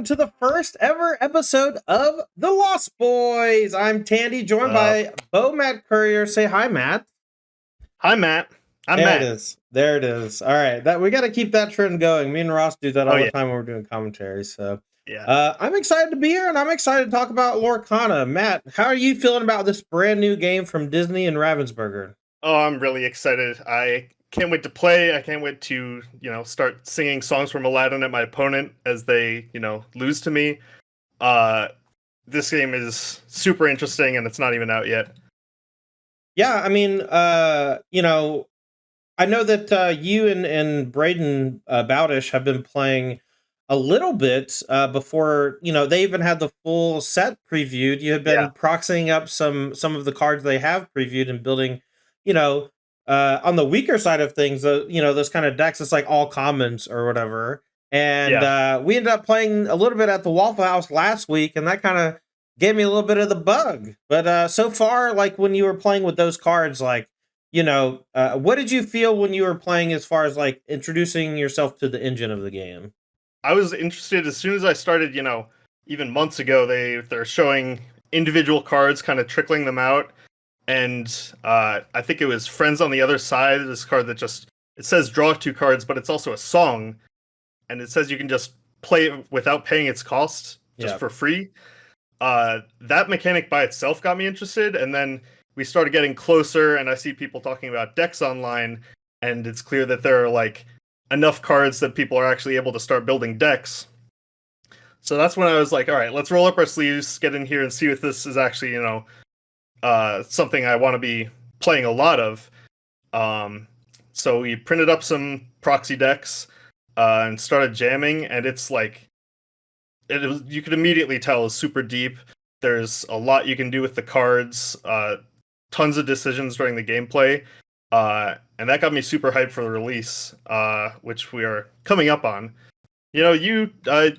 welcome to the first ever episode of The Lost Boys. I'm Tandy, joined by BomattCourier. Say hi, Matt. Hi, Matt. I'm there Matt. It is. There it is. All right, we got to keep that trend going. Me and Ross do that all the time when we're doing commentary. So, I'm excited to be here, and I'm excited to talk about Lorcana. Matt, how are you feeling about this brand new game from Disney and Ravensburger? Oh, I'm really excited. I can't wait to play. I can't wait to, start singing songs from Aladdin at my opponent as they, lose to me. This game is super interesting, and it's not even out yet. Yeah, I mean, I know that you and Braden Bowdish have been playing a little bit before, they even had the full set previewed. You had been proxying up some of the cards they have previewed and building, on the weaker side of things, those kind of decks, it's like all commons or whatever. And we ended up playing a little bit at the Waffle House last week, and that kind of gave me a little bit of the bug. But so far, like when you were playing with those cards, like, what did you feel when you were playing as far as like introducing yourself to the engine of the game? I was interested as soon as I started, even months ago, they're showing individual cards, kind of trickling them out. And I think it was Friends on the Other Side, this card that it says draw 2 cards, but it's also a song. And it says you can just play it without paying its cost, just for free. That mechanic by itself got me interested, and then we started getting closer, and I see people talking about decks online, and it's clear that there are like enough cards that people are actually able to start building decks. So that's when I was like, all right, let's roll up our sleeves, get in here and see if this is actually, something I want to be playing a lot of. So we printed up some proxy decks and started jamming, and it's like, you could immediately tell is super deep. There's a lot you can do with the cards, tons of decisions during the gameplay, and that got me super hyped for the release, which we are coming up on. You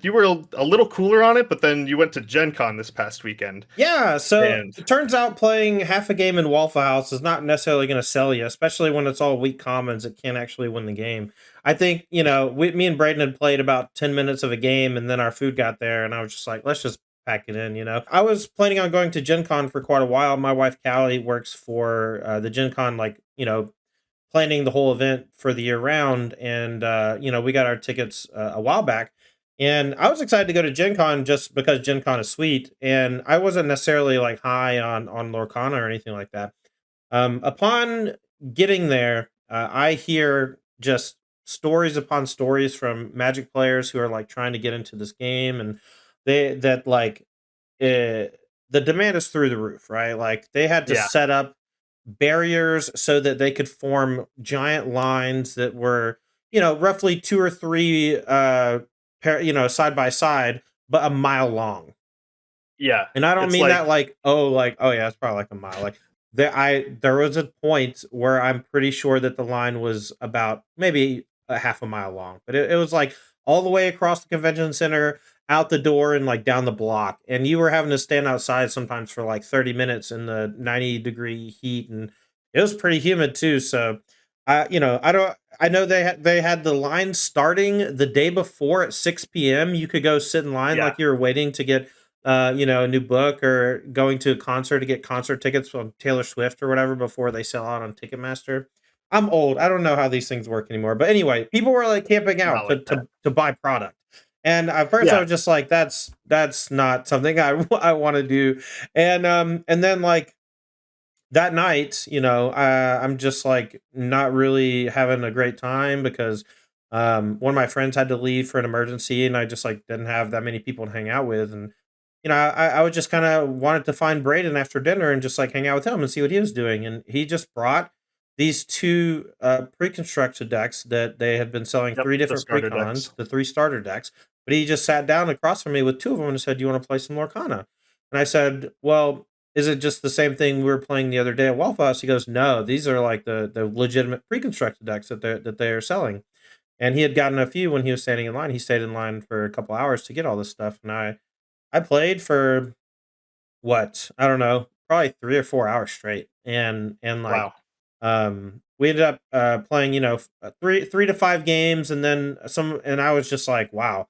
were a little cooler on it, but then you went to Gen Con this past weekend. Yeah, so it turns out playing half a game in Waffle House is not necessarily going to sell you, especially when it's all weak commons. It can't actually win the game. I think, me and Braden had played about 10 minutes of a game, and then our food got there, and I was just like, let's just pack it in, I was planning on going to Gen Con for quite a while. My wife, Callie, works for the Gen Con, planning the whole event for the year round. And, we got our tickets a while back. And I was excited to go to Gen Con just because Gen Con is sweet. And I wasn't necessarily like high on Lorcana or anything like that. Upon getting there, I hear just stories upon stories from Magic players who are like trying to get into this game. And the demand is through the roof, right? Like they had to set up barriers so that they could form giant lines that were, roughly 2 or 3 side by side, but a mile long. Yeah. And I don't mean that oh yeah, it's probably like a mile. Like there was a point where I'm pretty sure that the line was about maybe a half a mile long, but it was like all the way across the convention center, out the door, and like down the block. And you were having to stand outside sometimes for like 30 minutes in the 90-degree heat, and it was pretty humid too. So I know they had the line starting the day before at 6 p.m. You could go sit in line like you were waiting to get a new book, or going to a concert to get concert tickets from Taylor Swift or whatever before they sell out on Ticketmaster. I'm old. I don't know how these things work anymore. But anyway, people were like camping out to buy product. And at first I was just like, that's not something I want to do. And then like that night, I'm just like not really having a great time because one of my friends had to leave for an emergency, and I just like didn't have that many people to hang out with. And I would just kind of wanted to find Braden after dinner and just like hang out with him and see what he was doing. And he just brought these 2 pre-constructed decks that they had been selling 3 different precons, the 3 starter decks. But he just sat down across from me with 2 of them and said, "Do you want to play some Lorcana?" And I said, "Well, is it just the same thing we were playing the other day at Waffle House?" He goes, "No, these are like the legitimate pre-constructed decks that they are selling." And he had gotten a few when he was standing in line. He stayed in line for a couple hours to get all this stuff. And I played for what? I don't know, probably 3 or 4 hours straight. And like we ended up playing, 3 to 5 games, and then some, and I was just like, wow,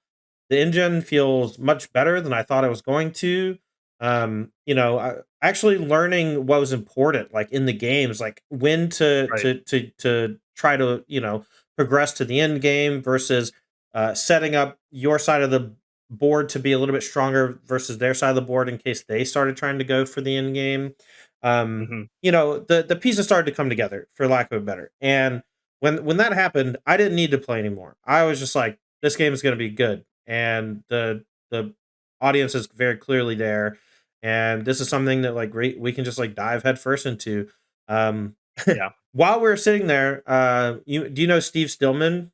The engine feels much better than I thought it was going to. Actually learning what was important, like in the games, like when Right. to try to progress to the end game versus setting up your side of the board to be a little bit stronger versus their side of the board in case they started trying to go for the end game. Hmm. The pieces started to come together, for lack of a better. And when that happened, I didn't need to play anymore. I was just like, this game is going to be good, and the audience is very clearly there, and this is something that like we can just like dive headfirst into. Um, Yeah. while we're sitting there, do you know Steve Stillman?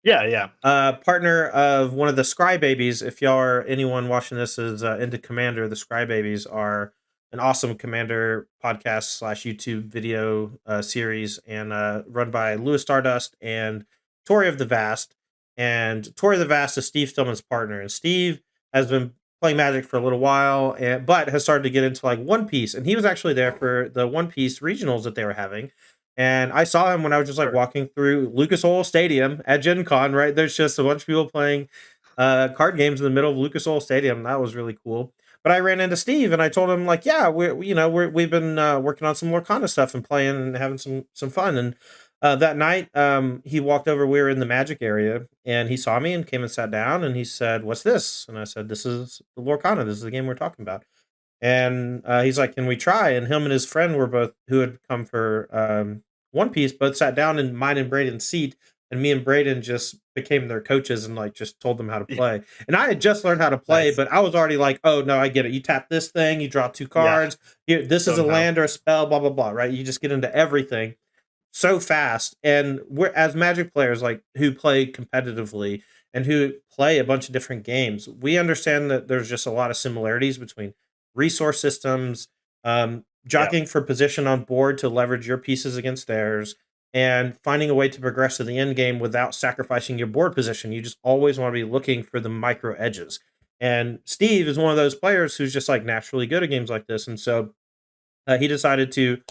Yeah. Yeah. Partner of one of the Scry Babies. If y'all are anyone watching this is into Commander, the Scry Babies are an awesome Commander podcast slash YouTube video series, and run by Louis Stardust and Tori of the Vast. And Tori of the Vast is Steve Stillman's partner, and Steve has been playing Magic for a little while, but has started to get into like One Piece, and he was actually there for the One Piece regionals that they were having. And I saw him when I was just like Sure. walking through Lucas Oil Stadium at Gen Con, right? There's just a bunch of people playing card games in the middle of Lucas Oil Stadium. That was really cool. But I ran into Steve and I told him like, yeah, we've been working on some Lorcana stuff and playing and having some fun. And that night, he walked over. We were in the Magic area, and he saw me and came and sat down. And he said, "What's this?" And I said, "This is the Lorcana. This is the game we're talking about." And he's like, "Can we try?" And him and his friend were both who had come for One Piece, both sat down in mine and Braden's seat, and me and Braden just became their coaches and like just told them how to Yeah. play. And I had just learned how to play, Nice. but I was already like, "Oh no, I get it. You tap this thing, you draw two Yeah. cards. Here, this is a Don't know. land or a spell, blah blah blah." Right? You just get into everything so fast. And we're as Magic players, like who play competitively and who play a bunch of different games, we understand that there's just a lot of similarities between resource systems, Yeah. jockeying for position on board to leverage your pieces against theirs, and finding a way to progress to the end game without sacrificing your board position. You just always want to be looking for the micro edges. And Steve is one of those players who's just like naturally good at games like this. And so he decided to,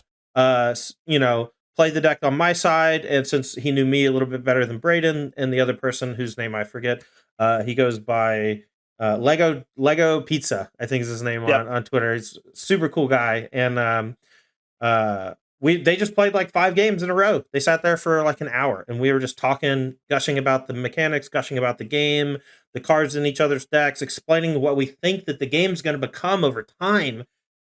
play the deck on my side. And since he knew me a little bit better than Braden and the other person whose name I forget, he goes by Lego Pizza, I think is his name Yep. on Twitter. He's a super cool guy, and they just played like 5 games in a row. They sat there for like an hour, and we were just talking, gushing about the mechanics, gushing about the game, the cards in each other's decks, explaining what we think that the game's going to become over time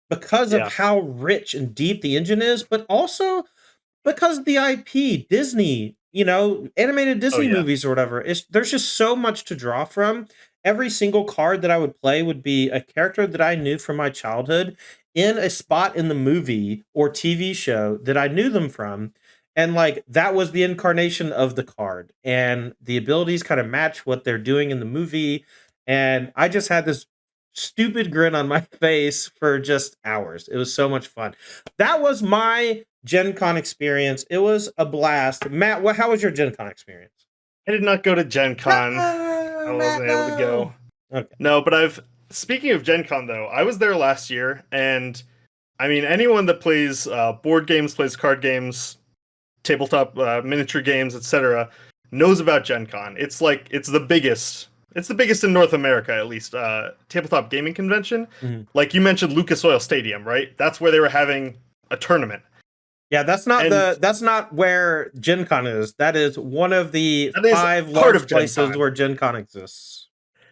because Yeah. of how rich and deep the engine is, but also because the IP, Disney, animated Oh Disney yeah. movies or whatever, there's just so much to draw from. Every single card that I would play would be a character that I knew from my childhood in a spot in the movie or TV show that I knew them from. And like that was the incarnation of the card. And the abilities kind of match what they're doing in the movie. And I just had this stupid grin on my face for just hours. It was so much fun. That was my Gen Con experience. It was a blast. Matt, how was your Gen Con experience? I did not go to Gen Con. I No, Matt, wasn't able to no. go. Okay. No, but speaking of Gen Con though, I was there last year, and I mean anyone that plays board games, plays card games, tabletop miniature games, etc., knows about Gen Con. It's like it's the biggest. It's the biggest in North America, at least. Tabletop gaming convention. Mhm. Like you mentioned, Lucas Oil Stadium, right? That's where they were having a tournament, Yeah, and that's not where Gen Con is. That is one of the that is 5 part large of Gen places Con. where Gen Con exists.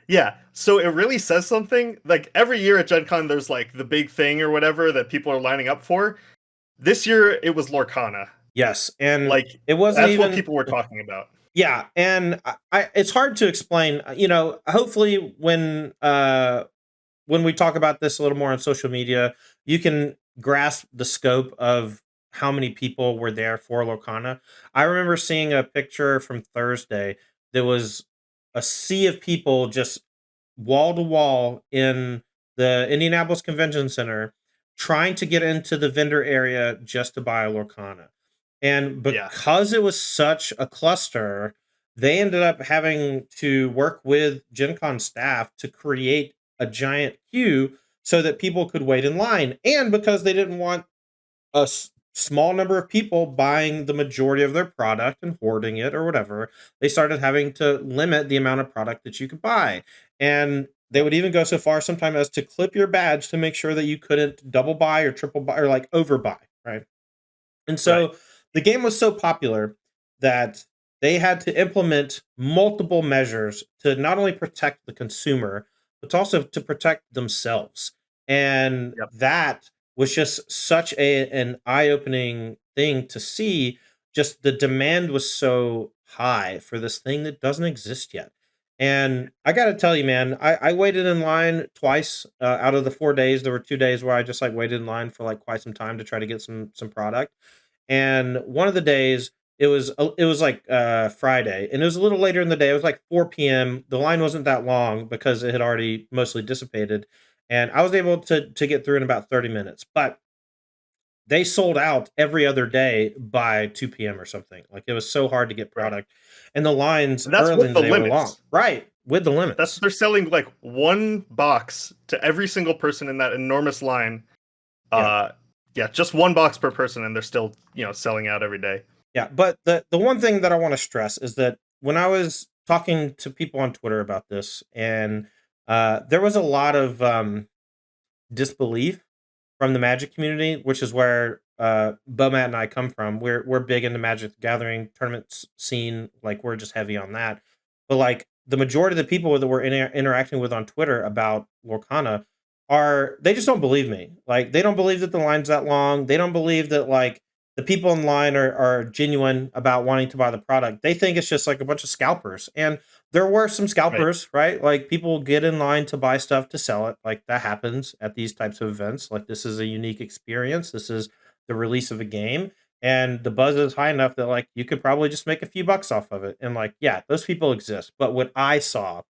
Yeah, so it really says something. Like every year at Gen Con, there's like the big thing or whatever that people are lining up for. This year, it was Lorcana. Yes, and Like it wasn't that's what even people were talking about. yeah, and it's hard to explain, hopefully when we talk about this a little more on social media, you can grasp the scope of how many people were there for Lorcana. I remember seeing a picture from Thursday. There was a sea of people just wall to wall in the Indianapolis Convention Center trying to get into the vendor area just to buy a Lorcana. And Yeah, because it was such a cluster, they ended up having to work with Gen Con staff to create a giant queue so that people could wait in line. And because they didn't want a small number of people buying the majority of their product and hoarding it or whatever, they started having to limit the amount of product that you could buy. And they would even go so far sometimes as to clip your badge to make sure that you couldn't double buy or triple buy or like overbuy, right? And Right. so the game was so popular that they had to implement multiple measures to not only protect the consumer, but also to protect themselves. And Yep. that was just such an eye-opening thing to see. Just the demand was so high for this thing that doesn't exist yet. And I got to tell you, man, I waited in line twice out of the 4 days. There were 2 days where I just like waited in line for like quite some time to try to get some product. And one of the days it was like Friday, and it was a little later in the day. It was like 4 p.m. The line wasn't that long because it had already mostly dissipated, and I was able to get through in about 30 minutes. But they sold out every other day by 2 p.m. or something. Like it was so hard to get Right. product, and the lines And that's early with in the the day were long. limits. Right, with the That's limits. they're selling like one box to every single person in that enormous line. Yeah. Uh, yeah, just one box per person, and they're still selling out every day. Yeah, but the one thing that I want to stress is that when I was talking to people on Twitter about this, and there was a lot of disbelief from the Magic community, which is where Bomat and I come from. We're big into Magic the Gathering tournaments scene, like we're just heavy on that. But like the majority of the people that we're interacting with on Twitter about Lorcana are they just don't believe me. Like they don't believe that the line's that long. They don't believe that like the people in line are genuine about wanting to buy the product. They think it's just like a bunch of scalpers. And there were some Right. scalpers, right? Like people get in line to buy stuff to sell it. Like that happens at these types of events. Like this is a unique experience. This is the release of a game. And the buzz is high enough that like you could probably just make a few bucks off of it. And like, yeah, those people exist. But what I saw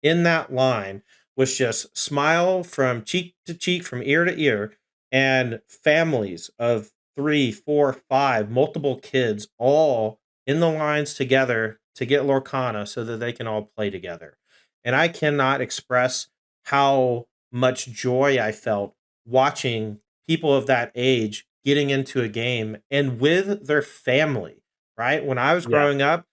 in that line was just smile from cheek to cheek, from ear to ear, and families of three, four, five, multiple kids all in the lines together to get Lorcana so that they can all play together. And I cannot express how much joy I felt watching people of that age getting into a game and with their family, right? When I was Yeah. growing up,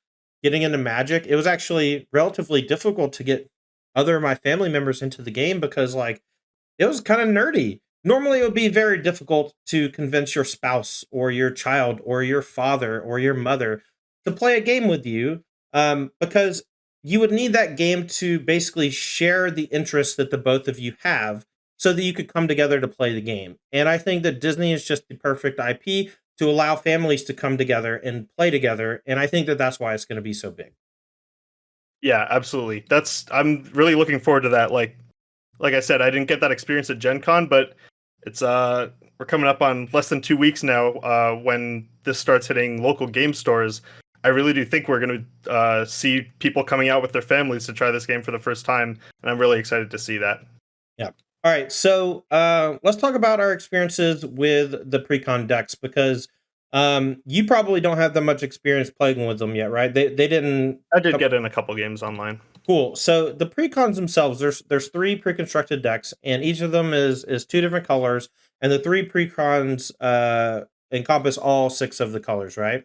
getting into Magic, it was actually relatively difficult to get other of my family members into the game because like it was kind of nerdy. Normally, it would be very difficult to convince your spouse or your child or your father or your mother to play a game with you because you would need that game to basically share the interests that the both of you have so that you could come together to play the game. And I think that Disney is just the perfect IP to allow families to come together and play together. And I think that that's why it's going to be so big. Yeah, absolutely. I'm really looking forward to that. Like I said, I didn't get that experience at Gen Con, but it's we're coming up on less than 2 weeks now when this starts hitting local game stores. I really do think we're going to see people coming out with their families to try this game for the first time, and I'm really excited to see that. Yeah. All right. So let's talk about our experiences with the pre-con decks because you probably don't have that much experience playing with them yet, right? They didn't I did come. get in a couple games online. Cool. So the pre-cons themselves, there's three pre-constructed decks, and each of them is two different colors, and the three pre-cons encompass all six of the colors, right?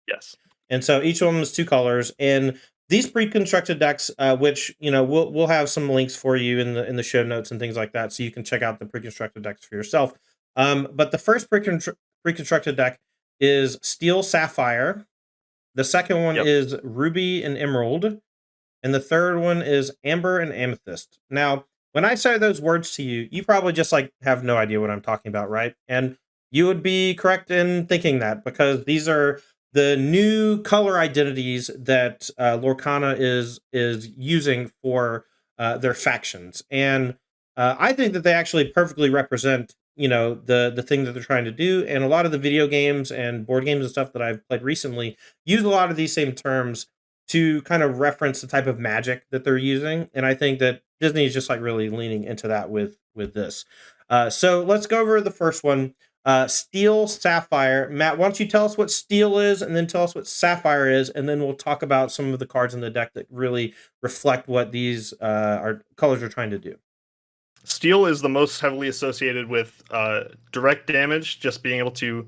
Yes. And so each of them is two colors, and these pre-constructed decks, which we'll have some links for you in the show notes and things like that, so you can check out the pre-constructed decks for yourself. But the first pre-constructed deck is Steel Sapphire. The second one Yep. is Ruby and Emerald, and the third one is Amber and Amethyst. Now, when I say those words to you, you probably just like have no idea what I'm talking about, right? And you would be correct in thinking that because these are the new color identities that Lorcana is using for their factions, and I think that they actually perfectly represent the thing that they're trying to do. And a lot of the video games and board games and stuff that I've played recently use a lot of these same terms to kind of reference the type of magic that they're using. And I think that Disney is just like really leaning into that with this. So let's go over the first one. Steel Sapphire. Matt, why don't you tell us what Steel is and then tell us what Sapphire is, and then we'll talk about some of the cards in the deck that really reflect what these are colors are trying to do. Steel is the most heavily associated with direct damage, just being able to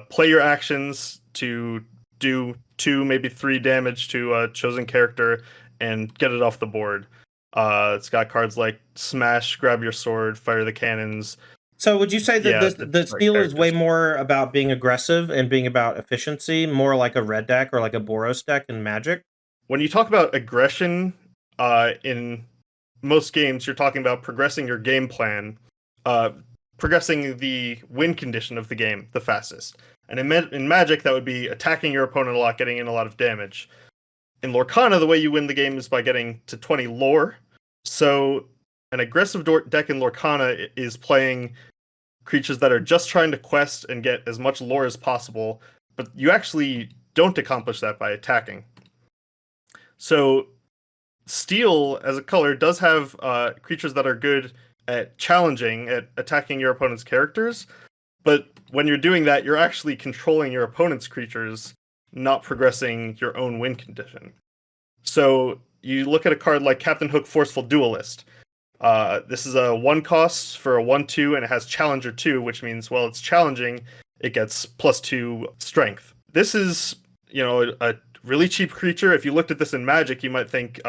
play your actions to do 2, maybe 3 damage to a chosen character and get it off the board. It's got cards like Smash, Grab Your Sword, Fire the Cannons. So would you say that Yeah, the right, steel is way characters. more about being aggressive and being about efficiency, more like a red deck or like a Boros deck in Magic? When you talk about aggression, in most games, you're talking about progressing your game plan, uh, progressing the win condition of the game the fastest. And in Magic, that would be attacking your opponent a lot, getting in a lot of damage. In Lorcana, the way you win the game is by getting to 20 lore. So an aggressive deck in Lorcana is playing creatures that are just trying to quest and get as much lore as possible, but you actually don't accomplish that by attacking. So Steel, as a color, does have creatures that are good at challenging, at attacking your opponent's characters, but when you're doing that, you're actually controlling your opponent's creatures, not progressing your own win condition. So you look at a card like Captain Hook Forceful Duelist. This is a 1 cost for a 1/2, and it has Challenger 2, which means, well, it's challenging, it gets +2 strength. This is, a really cheap creature. If you looked at this in Magic, you might think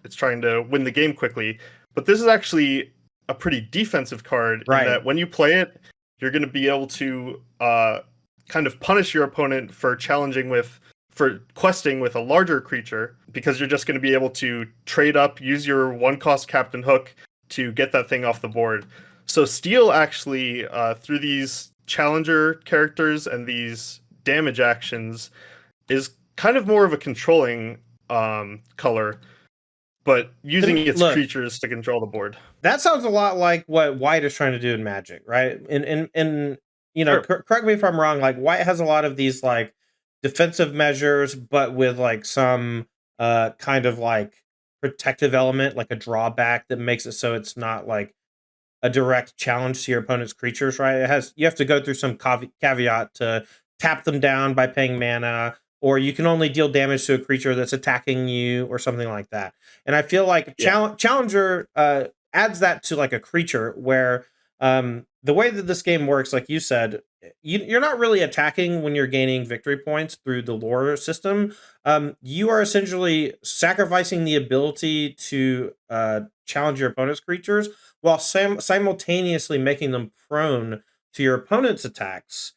it's trying to win the game quickly. But this is actually a pretty defensive card in that when you play it, you're going to be able to kind of punish your opponent for questing with a larger creature, because you're just going to be able to trade up, use your 1-cost Captain Hook to get that thing off the board. So Steel actually, through these challenger characters and these damage actions, is kind of more of a controlling color, but using its creatures to control the board. That sounds a lot like what White is trying to do in Magic, right? And Sure. correct me if I'm wrong. Like White has a lot of these like defensive measures, but with like some kind of like protective element, like a drawback that makes it so it's not like a direct challenge to your opponent's creatures, right? You have to go through some caveat to tap them down by paying mana, or you can only deal damage to a creature that's attacking you, or something like that. And I feel like Challenger adds that to like a creature where the way that this game works, like you said, you're not really attacking when you're gaining victory points through the lore system. You are essentially sacrificing the ability to challenge your opponent's creatures while simultaneously making them prone to your opponent's attacks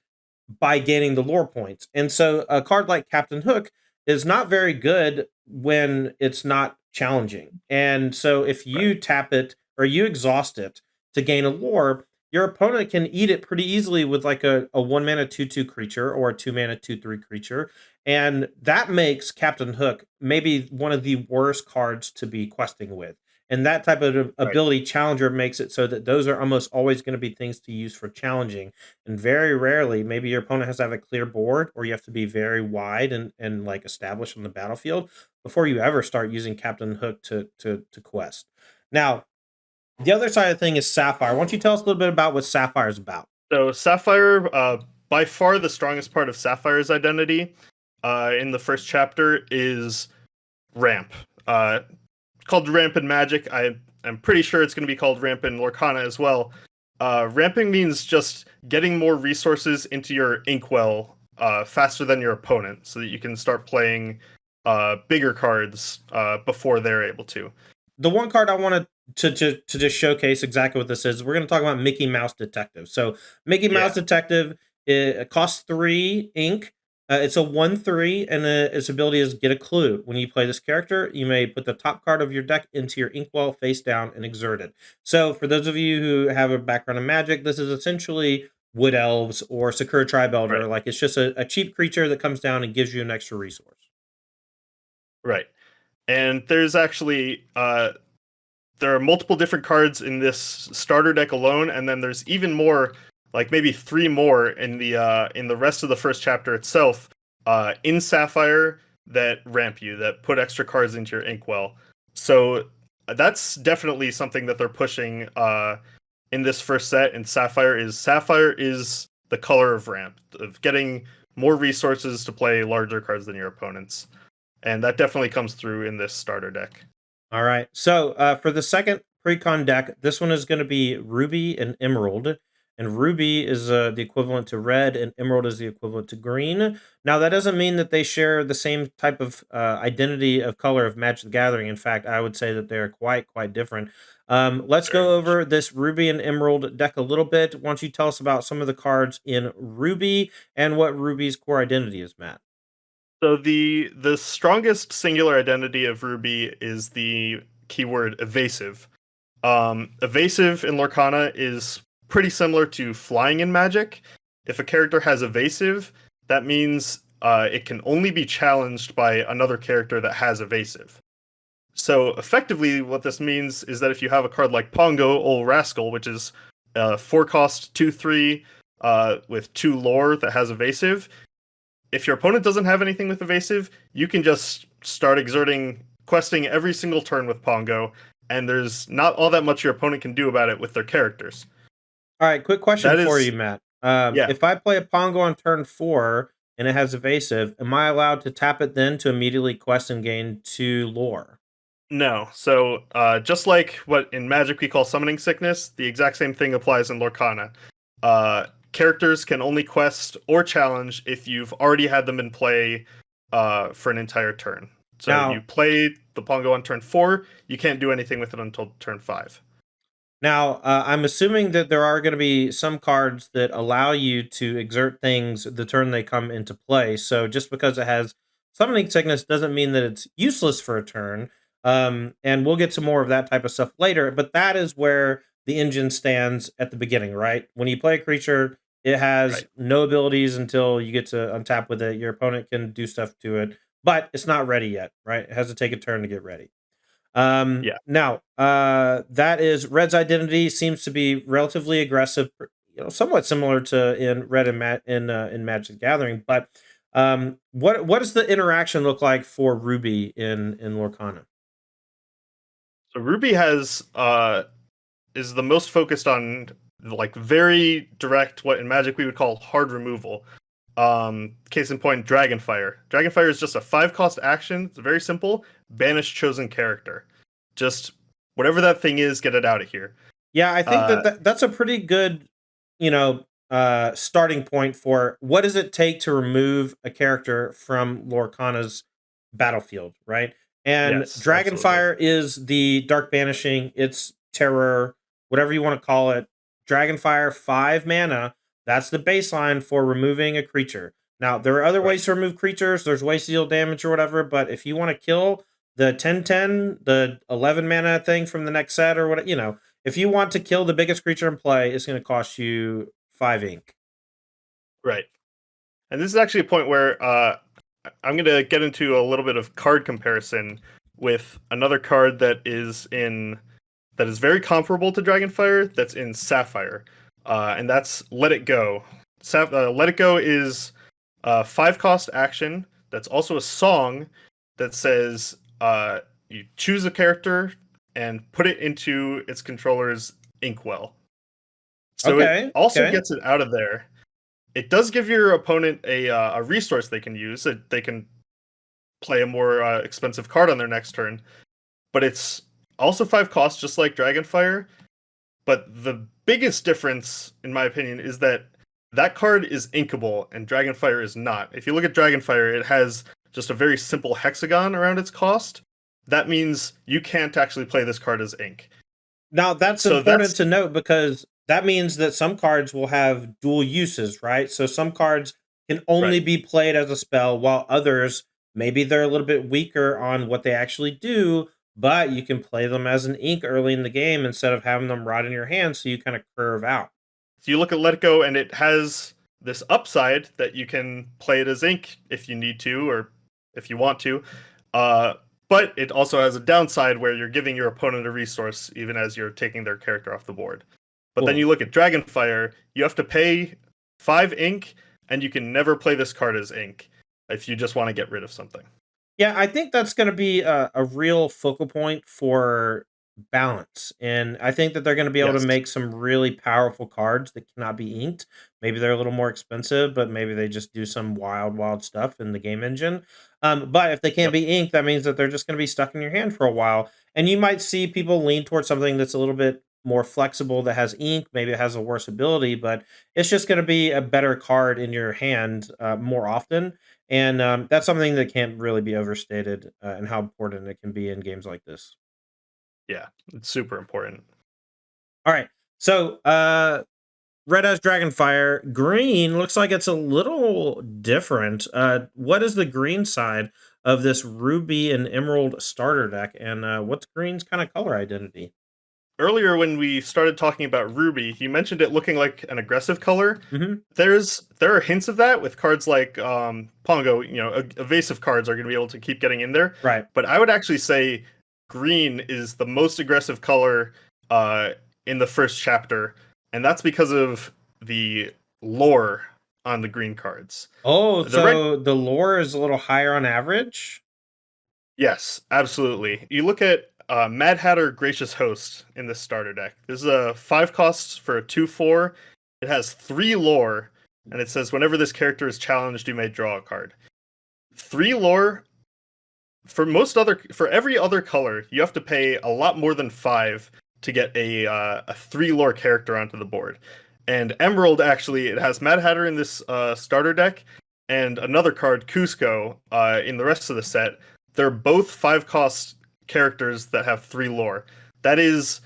by gaining the lore points. And so a card like Captain Hook is not very good when it's not challenging. And so if you tap it or you exhaust it to gain a lore, your opponent can eat it pretty easily with like a 1 mana 2/2 creature or a 2 mana 2/3 creature. And that makes Captain Hook maybe one of the worst cards to be questing with. And that type of ability challenger makes it so that those are almost always going to be things to use for challenging. And very rarely, maybe your opponent has to have a clear board, or you have to be very wide and like established on the battlefield before you ever start using Captain Hook to quest. Now, the other side of the thing is Sapphire. Why don't you tell us a little bit about what Sapphire is about? So Sapphire, by far the strongest part of Sapphire's identity in the first chapter is ramp. Called ramp in Magic. I'm pretty sure it's going to be called ramp in Lorcana as well. Ramping means just getting more resources into your inkwell faster than your opponent, so that you can start playing bigger cards before they're able to. The one card I wanted to just showcase exactly what this is, we're going to talk about Mickey Mouse Detective. So Mickey Mouse Detective, it costs 3 ink. It's a 1/3, and its ability is get a clue. When you play this character, you may put the top card of your deck into your inkwell face down and exert it. So for those of you who have a background in Magic, this is essentially Wood Elves or Sakura Tribe Elder. Like it's just a cheap creature that comes down and gives you an extra resource. Right. And there's actually there are multiple different cards in this starter deck alone, and then there's even more, like maybe 3 more in the rest of the first chapter itself, in Sapphire, that ramp you, that put extra cards into your inkwell. So that's definitely something that they're pushing in this first set. And Sapphire is the color of ramp, of getting more resources to play larger cards than your opponents, and that definitely comes through in this starter deck. All right. So for the second pre-con deck, this one is going to be Ruby and Emerald. and ruby is the equivalent to red, and emerald is the equivalent to green. Now, that doesn't mean that they share the same type of identity of color of Magic the Gathering. In fact, I would say that they're quite different. Let's Very go much. over this ruby and emerald deck a little bit. Why don't you tell us about some of the cards in ruby and what ruby's core identity is, Matt? So the strongest singular identity of Ruby is the keyword evasive. Evasive in Lorcana is pretty similar to flying in Magic. If a character has evasive, that means it can only be challenged by another character that has evasive. So effectively, what this means is that if you have a card like Pongo, Ol Rascal, which is 4 cost 2/3 with 2 lore that has evasive, if your opponent doesn't have anything with evasive, you can just start exerting questing every single turn with Pongo, and there's not all that much your opponent can do about it with their characters. All right, quick question That for is, you, Matt. yeah, If I play a Pongo on turn 4 and it has evasive, am I allowed to tap it then to immediately quest and gain 2 lore? no. So just like what in Magic we call summoning sickness, the exact same thing applies in Lorcana. Characters can only quest or challenge if you've already had them in play for an entire turn. So you Now, play the Pongo on turn 4, you can't do anything with it until turn 5. I'm assuming that there are going to be some cards that allow you to exert things the turn they come into play. So just because it has summoning sickness doesn't mean that it's useless for a turn. And we'll get to more of that type of stuff later. But that is where the engine stands at the beginning, right? When you play a creature, it has Right. no abilities until you get to untap with it. Your opponent can do stuff to it, but it's not ready yet, right? It has to take a turn to get ready. Yeah. That is Red's identity seems to be relatively aggressive, somewhat similar to in Red and in Magic the Gathering. But what does the interaction look like for Ruby in Lorcana? So Ruby has is the most focused on like very direct what in Magic we would call hard removal. Case in point, Dragonfire. Dragonfire is just a 5 cost action. It's very simple. Banish chosen character. Just whatever that thing is, get it out of here. Yeah, I think Uh, that's a pretty good, starting point for what does it take to remove a character from Lorcana's battlefield, right? And yes, absolutely. Dragonfire is the dark banishing, it's terror, whatever you want to call it. Dragonfire 5 mana, that's the baseline for removing a creature. Now, there are other Right. ways to remove creatures, there's ways to deal damage or whatever, but if you want to kill the 10/10, the 11 mana thing from the next set or what, if you want to kill the biggest creature in play, it's going to cost you 5 ink. Right. And this is actually a point where I'm going to get into a little bit of card comparison with another card that is very comparable to Dragonfire. That's in Sapphire, and that's Let It Go. Let It Go is a 5 cost action. That's also a song that says you choose a character and put it into its controller's inkwell. So it Okay, also okay. gets it out of there. It does give your opponent a resource they can use. They can play a more expensive card on their next turn, but it's also 5 costs, just like Dragonfire. But the biggest difference, in my opinion, is that that card is inkable and Dragonfire is not. If you look at Dragonfire, it has just a very simple hexagon around its cost. That means you can't actually play this card as ink. Now, that's So important that's to note because that means that some cards will have dual uses, right? So some cards can right. only be played as a spell, while others, maybe they're a little bit weaker on what they actually do, but you can play them as an ink early in the game instead of having them rot in your hand, so you kind of curve out. So you look at Let It Go, and it has this upside that you can play it as ink if you need to or if you want to. Uh, but it also has a downside where you're giving your opponent a resource even as you're taking their character off the board. But then Cool. you look at Dragonfire, you have to pay 5 ink, and you can never play this card as ink if you just want to get rid of something. Yeah, I think that's going to be a real focal point for balance. And I think that they're going to be able to Yes. make some really powerful cards that cannot be inked. Maybe they're a little more expensive, but maybe they just do some wild stuff in the game engine. But if they can't Yep. be inked, that means that they're just going to be stuck in your hand for a while. And you might see people lean towards something that's a little bit more flexible, that has ink, maybe it has a worse ability, but it's just going to be a better card in your hand more often. And that's something that can't really be overstated and how important it can be in games like this. Yeah, it's super important. All right. So, red as Dragonfire. Green looks like it's a little different. What is the green side of this Ruby and Emerald starter deck? And what's green's kind of color identity? Earlier, when we started talking about Ruby, you mentioned it looking like an aggressive color. Hmm. There are hints of that with cards like Pongo. Evasive cards are going to be able to keep getting in there. Right. But I would actually say green is the most aggressive color uh, in the first chapter, and that's because of the lore on the green cards. Oh, The red, so the lore is a little higher on average? yes, absolutely. You look at Mad Hatter Gracious Host in this starter deck. This is a 5 costs for a 2/4. It has 3 lore, and it says whenever this character is challenged, you may draw a card. 3 lore for every other color, you have to pay a lot more than 5 to get a 3 lore character onto the board. And Emerald, actually, it has Mad Hatter in this starter deck, and another card, Cusco, in the rest of the set. They're both 5 cost characters that have 3 lore. That is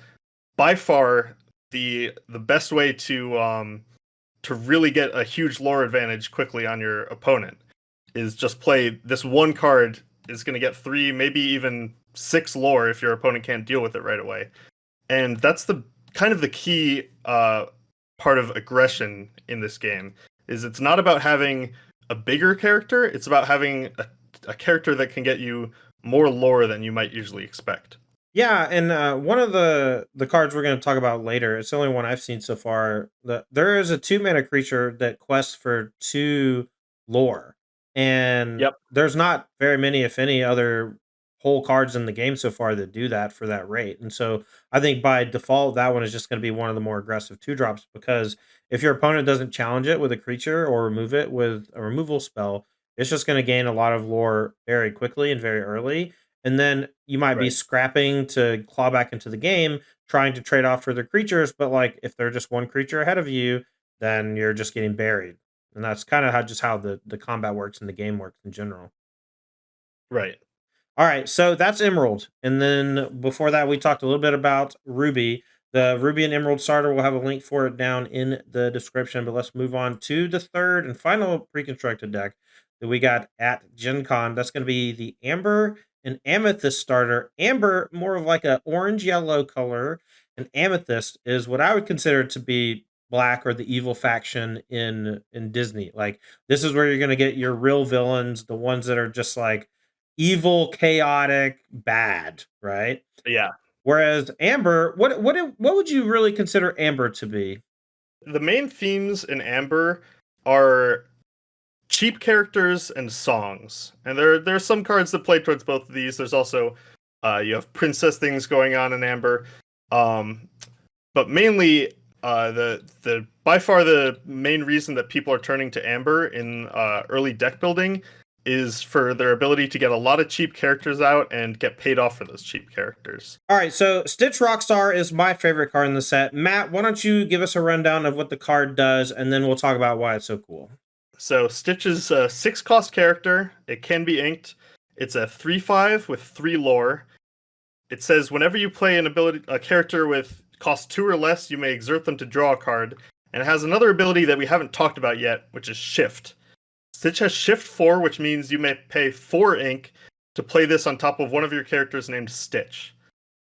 by far the best way to really get a huge lore advantage quickly on your opponent. Is just play this one card is going to get 3, maybe even 6 lore if your opponent can't deal with it right away. And that's the kind of the key part of aggression in this game. Is it's not about having a bigger character; it's about having a character that can get you more lore than you might usually expect. Yeah, and one of the cards we're going to talk about later, it's the only one I've seen so far. There is a 2 mana creature that quests for 2 lore, and Yep. there's not very many, if any, other whole cards in the game so far that do that for that rate. And so I think by default, that one is just going to be one of the more aggressive 2 drops, because if your opponent doesn't challenge it with a creature or remove it with a removal spell, it's just going to gain a lot of lore very quickly and very early, and then you might be Right. scrapping to claw back into the game, trying to trade off for their creatures. But like, if they're just one creature ahead of you, then you're just getting buried. And that's kind of how the combat works and the game works in general. Right. All right, so that's Emerald. And then before that, we talked a little bit about Ruby. The Ruby and Emerald starter, we'll have a link for it down in the description. But let's move on to the third and final pre-constructed deck that we got at Gen Con. That's going to be the Amber and Amethyst starter. Amber, more of like a orange-yellow color, and Amethyst is what I would consider to be black or the evil faction in Disney. Like, this is where you're going to get your real villains, the ones that are just like evil, chaotic, bad, right? Yeah. Whereas Amber, what would you really consider Amber to be? The main themes in Amber are cheap characters and songs, and there are some cards that play towards both of these. There's also you have princess things going on in Amber, um, but mainly the by far the main reason that people are turning to Amber in early deck building is for their ability to get a lot of cheap characters out and get paid off for those cheap characters. All right, so Stitch Rockstar is my favorite card in the set. Matt, why don't you give us a rundown of what the card does, and then we'll talk about why it's so cool. So Stitch is a 6 cost character. It can be inked. It's a 3/5 with 3 lore. It says whenever you play a character with cost 2 or less, you may exert them to draw a card. And it has another ability that we haven't talked about yet, which is Shift. Stitch has Shift 4, which means you may pay 4 ink to play this on top of one of your characters named Stitch.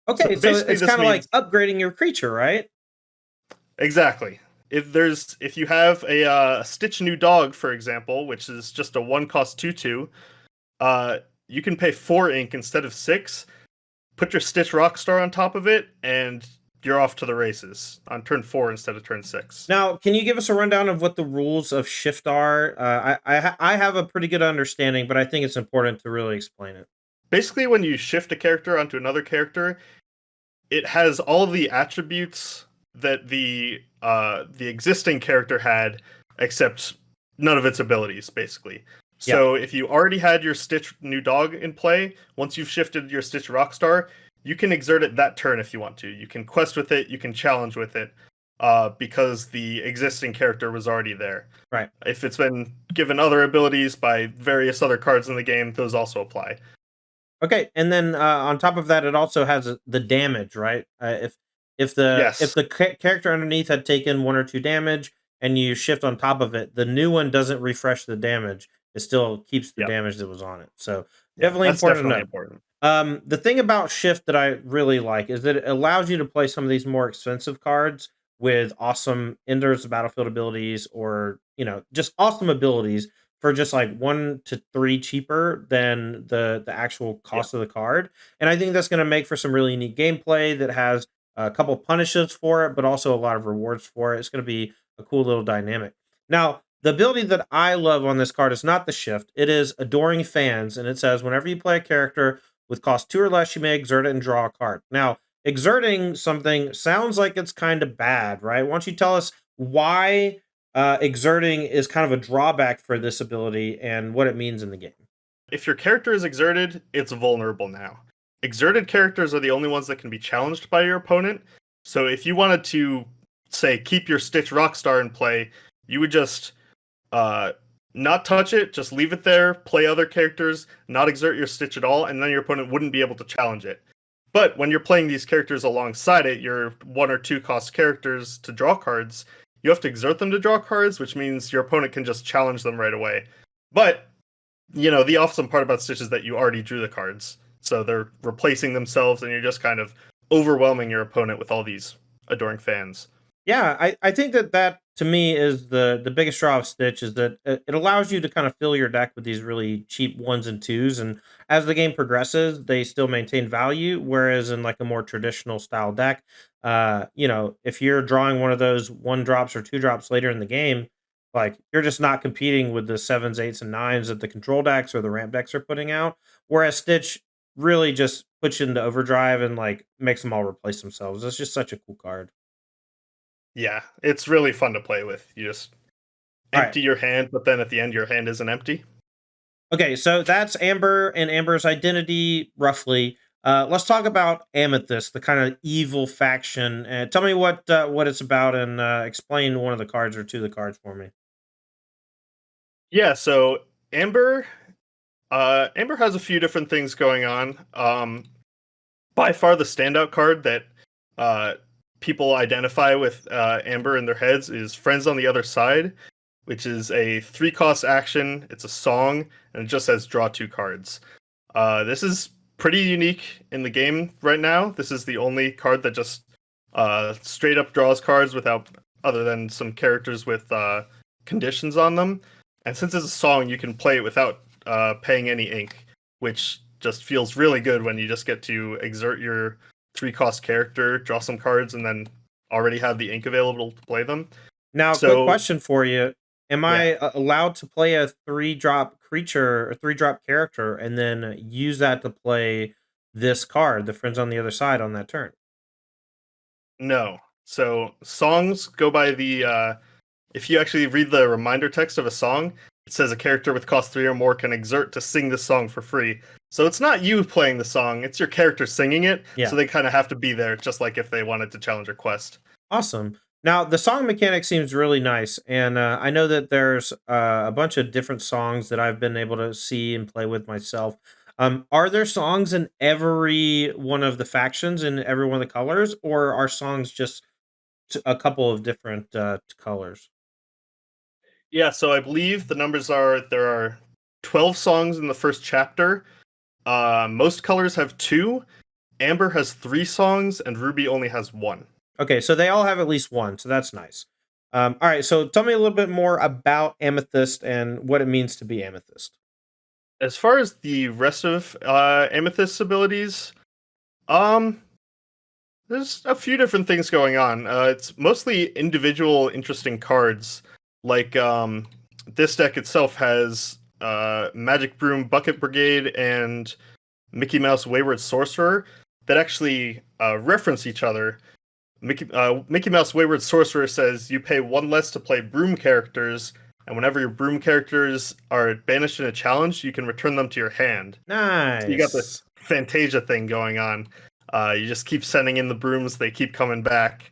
Okay, so Basically, it's this kind of like means upgrading your creature, right? exactly. If you have a Stitch New Dog, for example, which is just a 1 cost 2/2, you can pay 4 ink instead of 6. Put your Stitch Rockstar on top of it, and you're off to the races on turn 4 instead of turn 6. Now, can you give us a rundown of what the rules of Shift are? I have a pretty good understanding, but I think it's important to really explain it. Basically, when you shift a character onto another character, it has all of the attributes that the existing character had, except none of its abilities, basically. Yeah. So if you already had your Stitch New Dog in play, once you've shifted your Stitch Rockstar, you can exert it that turn if you want to. You can quest with it, you can challenge with it, because the existing character was already there. Right. If it's been given other abilities by various other cards in the game, those also apply. Okay, and then on top of that, it also has the damage, right? If Yes. the character underneath had taken 1 or 2 damage, and you shift on top of it, the new one doesn't refresh the damage. It still keeps the Yep. damage that was on it. So Yeah, definitely that's important to definitely know. important. The thing about Shift that I really like is that it allows you to play some of these more expensive cards with awesome Enders of Battlefield abilities, or just awesome abilities for just like 1 to 3 cheaper than the actual Yeah. cost of the card. And I think that's going to make for some really neat gameplay that has a couple punishes for it, but also a lot of rewards for it. It's going to be a cool little dynamic. Now, the ability that I love on this card is not the Shift. It is Adoring Fans, and it says whenever you play a character with cost 2 or less, you may exert it and draw a card. Now, exerting something sounds like it's kind of bad, right? Why don't you tell us why exerting is kind of a drawback for this ability and what it means in the game? If your character is exerted, it's vulnerable now. Exerted characters are the only ones that can be challenged by your opponent. So if you wanted to, say, keep your Stitch Rockstar in play, you would just uh, not touch it, just leave it there, play other characters, not exert your Stitch at all, and then your opponent wouldn't be able to challenge it. But when you're playing these characters alongside it, your 1 or 2 cost characters to draw cards, you have to exert them to draw cards, which means your opponent can just challenge them right away. But the awesome part about Stitch is that you already drew the cards. So they're replacing themselves, and you're just kind of overwhelming your opponent with all these adoring fans. Yeah, I think that to me is the biggest draw of Stitch, is that it allows you to kind of fill your deck with these really cheap ones and twos, and as the game progresses, they still maintain value. Whereas in like a more traditional style deck, if you're drawing one of those 1 drops or 2 drops later in the game, like you're just not competing with the sevens, eights, and nines that the control decks or the ramp decks are putting out. Whereas Stitch really just puts you into overdrive and like makes them all replace themselves. It's just such a cool card. Yeah, it's really fun to play with. You just All right. empty your hand, but then at the end, your hand isn't empty. Okay, so that's Amber and Amber's identity, roughly. Let's talk about Amethyst, the kind of evil faction. Tell me what it's about, and explain one of the cards or 2 of the cards for me. Yeah, so Amber, Amber has a few different things going on. By far, the standout card that uh, people identify with Amber in their heads is Friends on the Other Side, which is a 3 cost action. It's a song, and it just says draw 2 cards. This is pretty unique in the game right now. This is the only card that just straight up draws cards without, other than some characters with conditions on them. And since it's a song, you can play it without paying any ink, which just feels really good when you just get to exert your 3 cost character, draw some cards, and then already have the ink available to play them. Now, quick So question for you: am yeah, I allowed to play a 3 drop creature or 3 drop character, and then use that to play this card, the Friends on the Other Side, on that turn? no. So songs go by the if you actually read the reminder text of a song, it says a character with cost 3 or more can exert to sing this song for free. So it's not you playing the song, it's your character singing it, so Yeah. they kind of have to be there, just like if they wanted to challenge a quest. Awesome. Now, the song mechanic seems really nice, and I know that there's a bunch of different songs that I've been able to see and play with myself. Are there songs in every one of the factions in every one of the colors, or are songs just a couple of different colors? Yeah, so I believe the numbers are there are 12 songs in the first chapter. Most colors have 2. Amber has 3 songs, and Ruby only has 1. Okay, so they all have at least one, so that's nice. All right, so tell me a little bit more about Amethyst and what it means to be Amethyst. As far as the rest of Amethyst's abilities, um, there's a few different things going on. It's mostly individual interesting cards. Like this deck itself has Magic Broom Bucket Brigade and Mickey Mouse Wayward Sorcerer that actually reference each other. Mickey Mouse Wayward Sorcerer says you pay 1 less to play broom characters, and whenever your broom characters are banished in a challenge, you can return them to your hand. So you got this Nice. Fantasia thing going on. You just keep sending in the brooms; they keep coming back.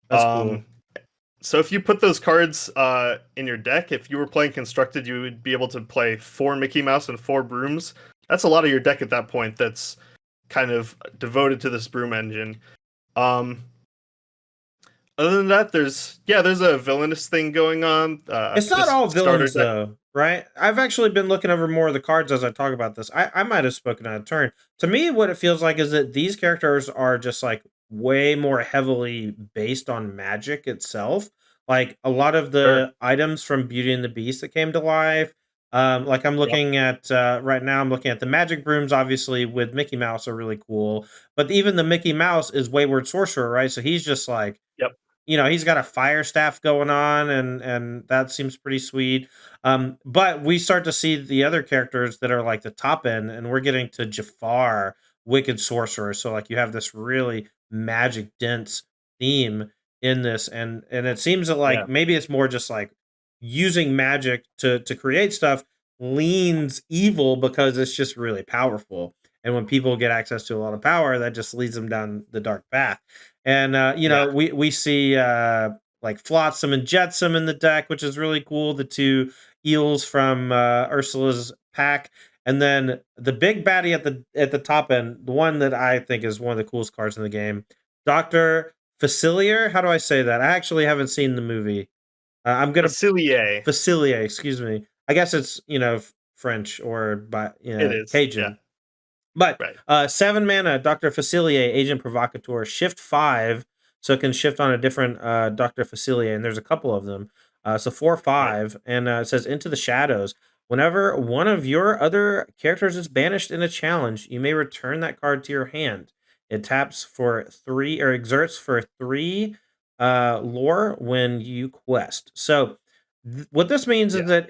That's cool. Um, so if you put those cards in your deck, if you were playing constructed, you would be able to play 4 Mickey Mouse and 4 brooms. That's a lot of your deck at that point. That's kind of devoted to this broom engine. Um, Other than that, there's a villainous thing going on. It's not This all starter villains deck. though, right? I've actually been looking over more of the cards as I talk about this. I might have spoken out of turn. To me, what it feels like is that these characters are just like way more heavily based on magic itself. Like a lot of Sure. the items from Beauty and the Beast that came to life. Like I'm Yep. looking at right now, I'm looking at the magic brooms, obviously with Mickey Mouse are really cool. But even the Mickey Mouse is Wayward Sorcerer, right? So he's just like Yep. he's got a fire staff going on, and that seems pretty sweet. But we start to see the other characters that are like the top end, and we're getting to JAFAR, Wicked Sorcerer. So like you have this really magic dense theme in this, and it seems that Yeah. like maybe it's more just like using magic to create stuff leans evil because it's just really powerful. And when people get access to a lot of power, that just leads them down the dark path. And Yeah. we see like Flotsam and Jetsam in the deck, which is really cool. The two eels from Ursula's pack, and then the big baddie at the top end, the one that I think is one of the coolest cards in the game, Doctor Facilier. How do I say that? I actually haven't seen the movie. I'm gonna Facilier. Facilier. Excuse me. I guess it's French or by It is. Yeah. Cajun. But Right. 7 mana, Dr. Facilier, Agent Provocateur, shift 5, so it can shift on a different Dr. Facilier, and there's a couple of them. So 4 Right. 5, and it says Into the Shadows. Whenever one of your other characters is banished in a challenge, you may return that card to your hand. It taps for 3 or exerts for 3 lore when you quest. So what this means Yeah. is that